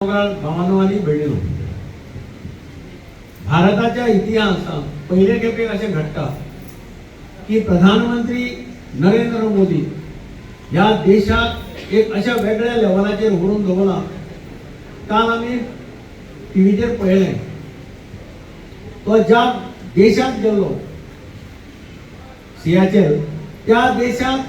भावानवानी भेटलो. भारताच्या इतिहासात पहिले खेपे असे घडटा की प्रधानमंत्री नरेंद्र मोदी या देशात एक अशा वेगळ्या लेवलाचेर व्हरून दवरला. काल आम्ही टीव्हीचेर पळयलें तो ज्या देशात गेल्लो सियाचेर त्या देशात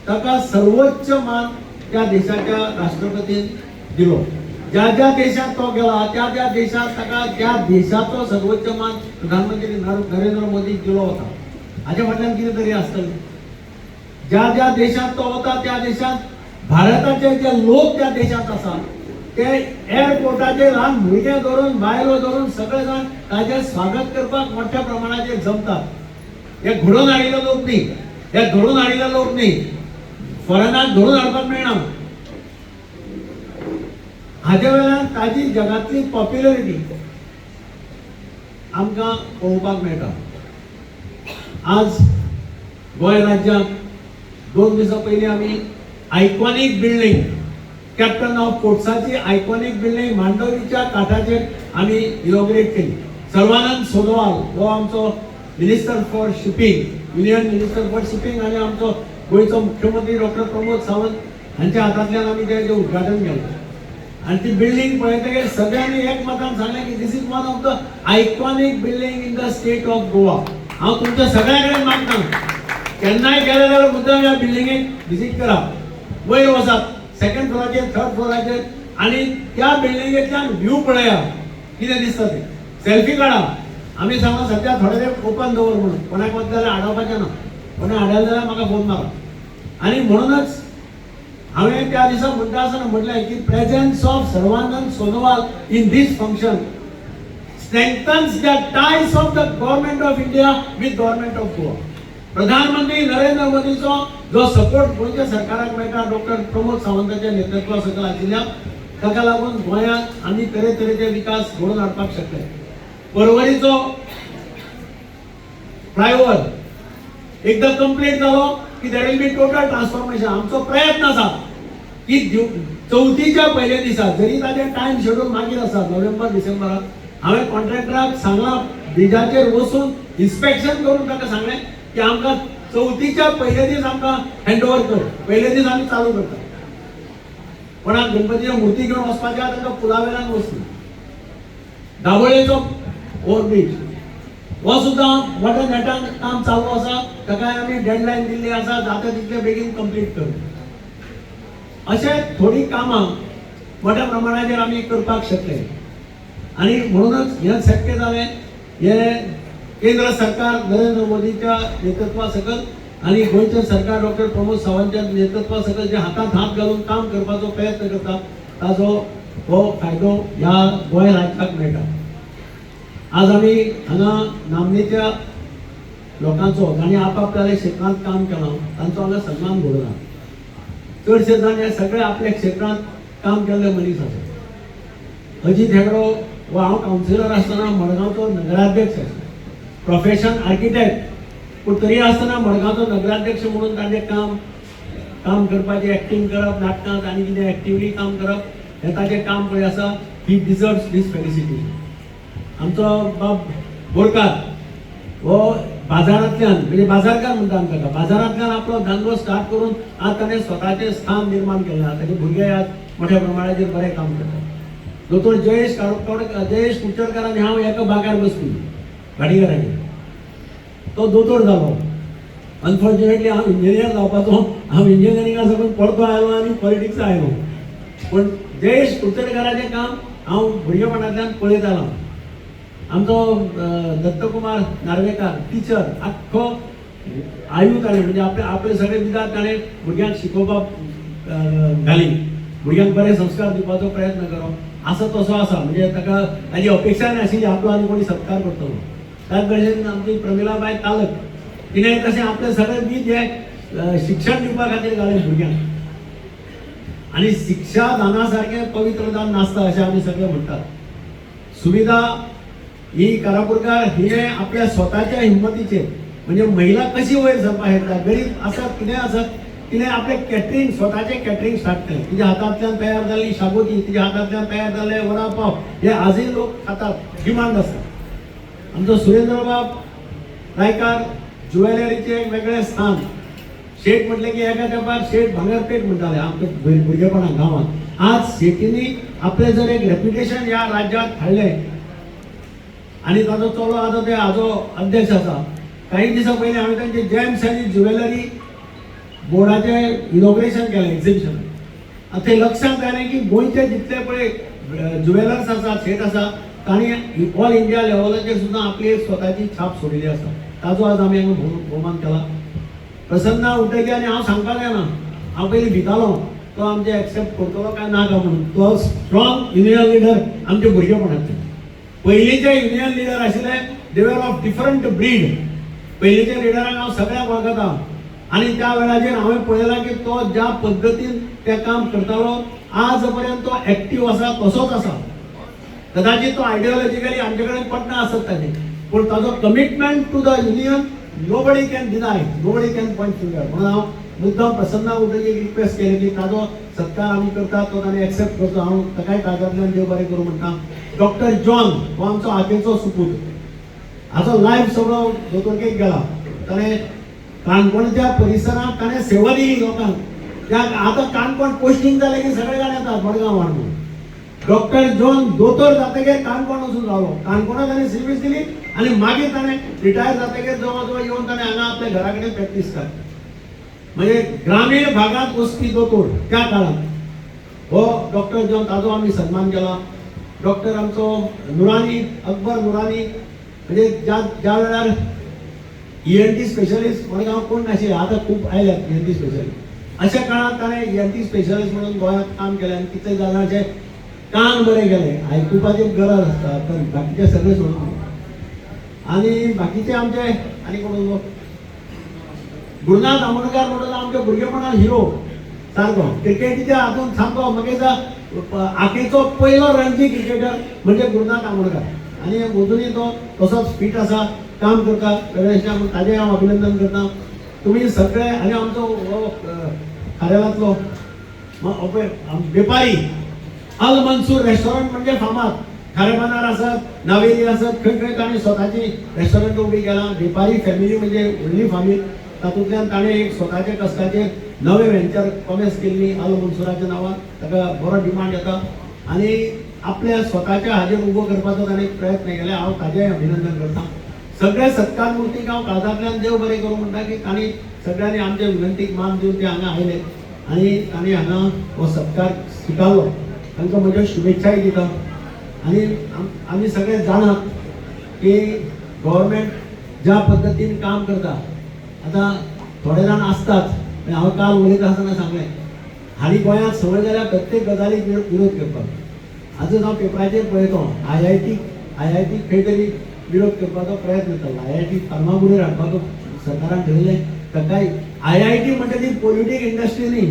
ताका सर्वोच्च मान त्या देशाच्या राष्ट्रपतीन दिलो. ज्या ज्या देशात तो गेला त्या त्या देशात ताका त्या देशाचो सर्वोच्च मान प्रधानमंत्री नरेंद्र मोदी दिलो होता. हाचे फाटल्यान कितें तरी आसतलें. ज्या ज्या देशात तो होता त्या देशात भारताचे जे लोक त्या देशात आसा ते एअरपोर्टाचेर ल्हान भुरगे धरून बायलो धरून सगळे जाण ताचे स्वागत करपाक मोठ्या प्रमाणाचेर जमतात. हे घडोवन हाडिल्ले लोक न्ही, हे धरून हाडिल्ले लोक न्ही, फॉरेनाक धरून हाडपाक मेळना. हाच्या वेळार ताजी जगातली पॉप्युलरिटी आमकां पळोवपाक मेळटा. आज गोंय राज्यांत 2 दिसा पयलीं आमी iconic building captain of पोर्ट्साची iconic building मांडोवीच्या काठाचेर आमी इनॉग्रेट केली. सर्वानंद सोनोवाल हो आमचो minister for shipping, union minister for shipping आनी आमचो गोंयचो मुख्यमंत्री डॉक्टर प्रमोद सावंत हांच्या हातांतल्यान आमी तेजें उद्घाटन केलें. आणि ती बिल्डिंग पळयतकीर सगळ्यांनी एकमतान सांगलें की this is one of the iconic building in the state of Goa. हांव तुमच्या सगळ्यां कडेन मागता केन्नाय गेले जाल्यार मुद्दम ह्या बिल्डिंगेक विजीट करा. वयर वचात, 2nd फ्लोराचेर 3rd फ्लोराचेर आनी त्या बिल्डिंगेंतल्यान व्यू पळया कितें दिसता तें. सेल्फी काडा. आमी सांगला सध्या थोडे वेळ ओपन दवर म्हणून, कोणाक वता जाल्यार आडावपाचें ना. कोणा हाडले जाल्यार म्हाका फोन मारा. आनी म्हणूनच हांवें त्या दिसा म्हणटा आसतना म्हटलें की presence of Sarbananda Sonowal in this function strengthens the ties of the government of India with government of Goa. प्रधानमंत्री नरेंद्र मोदीचो जो सपोर्ट गोंयच्या सरकाराक मेळटा डॉक्टर प्रमोद सावंताच्या नेतृत्वा सकयल आशिल्ल्या ताका लागून गोंयांत आमी तरेतरेचे विकास घडोवन हाडपाक शकले. परवरीचो फ्लायओव्हर एकदा कंप्लीट जालो की there will be total transformation. आमचो प्रयत्न आसा की 4थीच्या पयल्या दिसा जरी ताजे टायम शेड्यूल मागीर आसा नोव्हेंबर डिसेंबराक, हांवें कॉन्ट्रॅक्टराक सांगलां ब्रिजाचेर वचून इन्स्पेक्शन करून ताका सांगलें की आमकां 4थीच्या पयले दीस आमकां हँडओव्हर कर. पयले दीस आमी चालू करता. कोणाक गणपतीच्यो मुर्ती घेवन वचपाचें आसा तांकां पुला वेल्यान वचून. दाबोळेचो ओव्हरब्रीज हो सुद्दां वॉटर नेटान काम चालू आसा. ताकाय आमी डेडलायन दिल्ली आसा, जाता तितले बेगीन कंप्लीट कर. अशें थोडी कामां मोठ्या प्रमाणाचेर आमी करपाक शकले. आनी म्हणूनच हें शक्य जालें. हें केंद्र सरकार नरेंद्र मोदीच्या नेतृत्वा सकल आनी गोंयचे सरकार डॉक्टर प्रमोद सावंतच्या नेतृत्वा सकल जे हातांत हात घालून काम करपाचो प्रयत्न करता ताजो हो फायदो ह्या गोंय राज्याक मेळटा. आज आमी हांगा नामनेच्या लोकांचो जाणी आपापल्या क्षेत्रांत काम केलां तांचो हांगा सन्मान घडोवना. चडशे जाण हे सगळे आपल्या क्षेत्रांत काम केल्ले मनीस आसात. अजीत हेगडो हो हांव कावन्सिलर आसतना मडगांवचो नगराध्यक्ष आशिल्लो. प्रोफेशन आर्किटेक्ट, पूण तरी आसतना मडगांवचो नगराध्यक्ष म्हणून ताजें काम करपाचें, एक्टींग करप नाटकांत आनी कितें एक्टिवली काम करप हें ताजें काम पळय आसा. He deserves this felicity. आमचो बाब बोरकार हो बाजारांतल्यान म्हणजे बाजारकार म्हणटा आमी ताका, बाजारांतल्यान आपलो धंदो स्टार्ट करून आज ताणें स्वताचें स्थान निर्माण केलें आसा. ताचे भुरगे आज मोठ्या प्रमाणाचेर बरें काम करतात. दोतोर जयेश कुडचडकार आनी हांव एका बागार बसपी गाडीकारांनी. तो दोतोर जालो. अनफॉर्च्युनेटली हांव इंजिनियर जावपाचो, हांव इंजिनियरिंगा साकून पळतो आयलो आनी पॉलिटिक्स आयलो. पूण जयेश कुडचडकाराचें काम हांव भुरगेपणांतल्यान पळयत आयलो. आमचो दत्तकुमार नार्वेकार टिचर आख्खो आयू ताणें म्हणजे आपले सगळे विद्यार्थी ताणें भुरग्यांक शिकोवपाक घाली. भुरग्यांक बरे संस्कार दिवपाचो प्रयत्न करप असो तसो आसा. म्हणजे ताका ताजी अपेक्षा नाशिल्ली आपलो आनी कोणी सत्कार करतलो. त्याच भशेन आमची प्रमिलाबाई तालक तिणें तशें आपले सगळे वीज हे शिक्षण दिवपा खातीर घालें भुरग्यांक. आनी शिक्षा दाना सारकें पवित्र दान नासता अशें आमी सगळे म्हणटात. सुविधा ही कारापुरकार हिने आपल्या स्वताच्या हिंमतीचेर म्हणजे महिला कशी वयर सरपाक शकता. गरीब आसत कितें आसत तिने आपले कॅटरिंग स्वतःचे कॅटरिंग स्टार्ट केले. तिच्या हातांतल्यान तयार झालेली शाबुती, तिच्या हातांतल्यान तयार झालेले वडापाव हे आजही लोक खातात, डिमांड असतात. आमचं सुरेंद्रबाब रायकार ज्वेलरीचे एक वेगळे स्थान. शेठ म्हटले की एका तेंपार शेठ भांगरपेठ म्हणटाले आमच्या भुरगेपणा गांवांत. आज शेतींनी आपले जर एक रेप्युटेशन या राज्यात हाडले आणि ताजो चलो आता ते हाजो अध्यक्ष आसा. काही दिसा पयलीं हांवें तांचे जेम्स आनी ज्वेलरी बोर्डाचे इनॉग्रेशन केलें एक्झिबिशन. आता ते लक्षात आयलें की गोंयचे जितले पळय ज्वेलर्स आसा शेठ आसा तांणी ऑल इंडिया लेवलाचेर सुद्दां आपली एक स्वताची छाप सोडिल्ली आसा. ताजो आज आमी हांगा भोवमान केला. प्रसन्न उठगे आनी हांव सांगपाक जायना, हांव पयलीं भितालो तो आमचे एक्सेप्ट करतलो काय ना काय म्हणून. तो स्ट्रॉंग युनियन लिडर आमचे भुरगेपणाचे. पयलींचे युनियन लिडर आशिल्ले दे वर ऑफ डिफरंट ब्रीड. पयलींच्या लिडरांक हांव सगळ्यांक वळखता आणि त्या वेळाचेर हांवें पळयलां की तो ज्या पद्दतीन तें काम करतालो आज पर्यंत तो एक्टीव आसा तसोच आसा. कदाचित तो आयडियोलॉजिकली आमचे कडेन पटना आसत ताचे, पूण ताजो commitment to the union nobody can deny, nobody can point finger. म्हणून हांव मुद्दाम प्रसन्न उठगे रिक्वेस्ट केली की ताजो सत्कार आमी करता तो ताणें एक्सेप्ट करतो. हांव ताकाय काळजांतल्यान देव बरें करूं म्हणटा. डॉक्टर जॉन हो आमचो आखेचो सुपूत. हाजो लायफ सगळो दोतोरकेक गेला. ताणें काणकोणच्या परिसरात ताणें सेवा दिली लोकांक. त्या आतां काणकोण पोस्टिंग जालें की सगळे जाण येतात मडगांव वाडून. डॉक्टर जॉन दोतोर जातकीर काणकोण वचून रावलो. काणकोणाक ताणें सर्वीस दिली आणि मागीर ताणें रिटायर जातकीर जवळ जवळ येवन ताणें हांगा आपल्या घरा कडेन प्रॅक्टीस केली. म्हणजे ग्रामीण भागात वचपी दोतोर त्या काळात हो डॉक्टर जॉन, ताजो आमी सन्मान केला. डॉक्टर आमचो नुरानी, अकबर नुरानी, म्हणजे ज्या वेळार ENT स्पेशलिस्ट मडगांव कोण नाशिल्ले, आतां खूब आयल्यात ENT स्पेशलिस्ट. अशा काळात ताणें ENT स्पेशलिस्ट म्हणून गोंयांत काम केलें आनी कितले जाणांचे कान बरे गेले. आयकुपाची गरज आसता तर बाकीचे सगळे सोडून आनी बाकीचे आमचे आनी कोण गुरुनाथ आमोणकार म्हणून आमच्या भुरगेपणान हिरो सारको. क्रिकेटीच्या हातूंत सामको म्हाका आखेचो पयलो रणजी क्रिकेटर म्हणजे गुरुनाथ आमोणकार. आनी अजुनूय तो तसोच फिट आसा, काम करता वेगळेशें. ताजें हांव अभिनंदन करता. तुमी सगळे आनी आमचो हो खारेलांतलो वेपारी अल मंसूर रेस्टॉरंट म्हणजे फामाद. खारेपानार आसत, नावेली आसत, खंय खंय ताणें स्वताची रेस्टॉरंट उबी केलां. वेपारी फॅमिली म्हणजे व्हडली फामील. तातूंतल्यान ताणें एक स्वताचे कश्टाचेर नवे व्हेंचर कॉमेस केल्ली अल मंसूराच्या नांवान. ताका बरो डिमांड येता आनी आपल्या स्वताच्या हाजेर उबो करपाचो ताणें प्रयत्न केले. हांव ताजेंय अभिनंदन करतां. सगळे सत्कार मुर्तीक हांव काळजांतल्यान देव बरें करूं म्हणटा की तांणी सगळ्यांनी आमच्या विनंतीक मान दिवन ते हांगा आयले आनी तांणी हांगा हो सत्कार स्विकारलो. तांकां म्हज्यो शुभेच्छाय दिता. आनी आमी सगळे जाणात की गव्हर्मेंट ज्या पद्दतीन काम करता. आतां थोडे जाण आसतात, हांव काल उलयता आसतना सांगलें, हालीं गोंयांत संवय जाल्या प्रत्येक गजालीक विरोध करपाक. आजून हांव पेपराचेर पळयतो IIT खंय तरी विरोध करपाचो प्रयत्न केला. IIT फार्मागुडीर हाडपाचो सरकारान ठरयलें. ताकाय IIT म्हणटा ती पॉलिटीक इंडस्ट्री न्ही.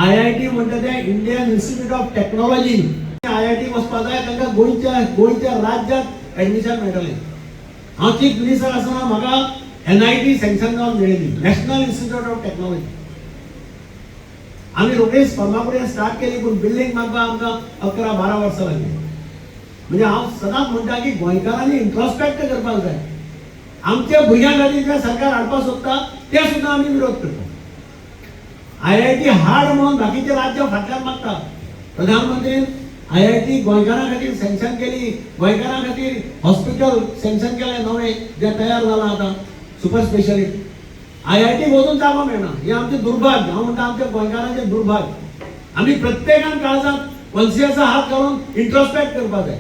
IIT म्हणटा तें Indian institute of technology. IIT वचपाक जाय तांकां गोंयच्या राज्यांत एडमिशन मेळटलें. हांव चीफ मिनिस्टर आसतना म्हाका NIT सँक्शन जावन मेळिल्ली, नॅशनल इन्स्टिट्यूट ऑफ टेक्नॉलॉजी. आमी रोखडीच फार्मागुडीर स्टार्ट केली, पूण बिल्डींग बांदपाक आमकां 11-12 वर्सां लागली. म्हणजे हांव सदांच म्हणटा की गोंयकारांनी इंट्रोस्पेक्ट करपाक जाय. आमच्या भुरग्यां खातीर जे सरकार हाडपाक सोदता ते सुद्दां आमी विरोध करता. IIT हाड म्हणून बाकीचे राज्य फाटल्यान मागता. प्रधानमंत्रीन IIT गोंयकारां खातीर सँक्शन केली. गोंयकारां खातीर हॉस्पिटल सँक्शन केलें नवें जें तयार जालां आतां सुपर स्पेशलिस्ट. IIT वचून जागो मेळना. हें आमचें दुर्भाग्य. हांव म्हणटा आमच्या गोंयकारांचें दुर्भाग्य. आमी प्रत्येकान काळजांत कॉन्शियसा हात घालून इंट्रोस्पेक्ट करपाक जाय.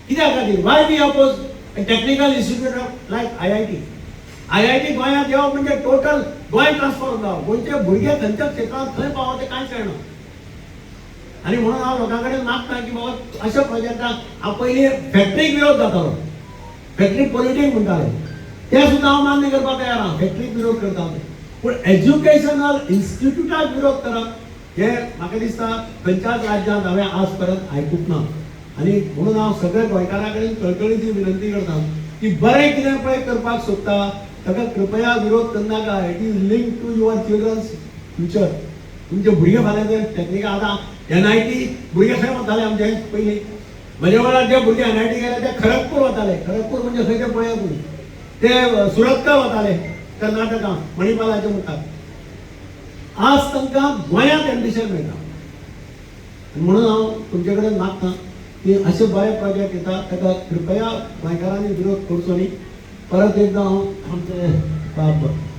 कित्या खातीर why we oppose technical institute of like IIT गोंयांत येवप म्हणजे टोटल गोंय ट्रान्सफॉर्म जावप. गोंयचे भुरगे खंयच्या क्षेत्रांत खंय पावता तें कांयच कळना. आनी म्हणून हांव लोकां कडेन मागता की बाबा अशा प्रोजेक्टाक हांव पयलीं फॅक्टरीक विरोध जातालो. फॅक्टरीक पॉलिटीक म्हणटाले ते सुद्दां हांव मान्य करपाक तयार आहा. फॅक्टरीक विरोध करता पूण एज्युकेशनल इन्स्टिट्यूटाक विरोध करप हे म्हाका दिसता खंयच्याच राज्यांत हांवें आज पर्यंत आयकूंक ना. आनी म्हणून हांव सगळ्या गोंयकारां कडेन कळकळीची विनंती करता की बरें कितें पळय करपाक सोदता ताका कृपया विरोध करनाका. It is link to your children's future तुमचे भुरगे फाल्यां टॅक्निकल आतां NIT भुरगे खंय वताले आमचे पयलीं म्हज्या वेळार जे भुरगे NIT गेले ते खरगपूर वताले. खरगपूर म्हणजे खंय ते पळया तुमी. ते सुरतकार वताले कर्नाटका मणिपालाच्या मुखार. आज तांकां गोंयांत एडमिशन मेळटा. म्हणून हांव तुमचे कडेन मागतां की असे बरे प्रोजेक्ट येता ताका कृपया गोंयकारांनी विरोध करचो न्ही. परत एकदां हांव आमचे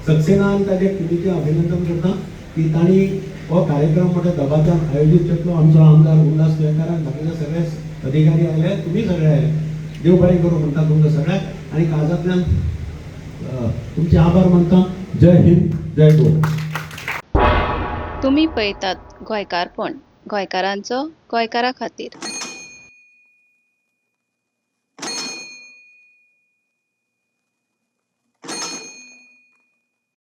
सक्सेना आनी ताच्या टिमीचें अभिनंदन करता की तांणी हो कार्यक्रम मोठ्या दबाज्यान आयोजीत केल्लो. आमचो आमदार उल्हास गोंयकारान बाकीचे सगळे अधिकारी आयले, तुमी सगळे आयले. देव बरें करूं म्हणटा तुमकां सगळ्यांक आनी काळजांतल्यान तुमचे आभार मानता. जय हिंद, जय गोवा. तुम्ही पळयतात गोंयकारपण, गोंयकारांचो गोंयकारा खातीर.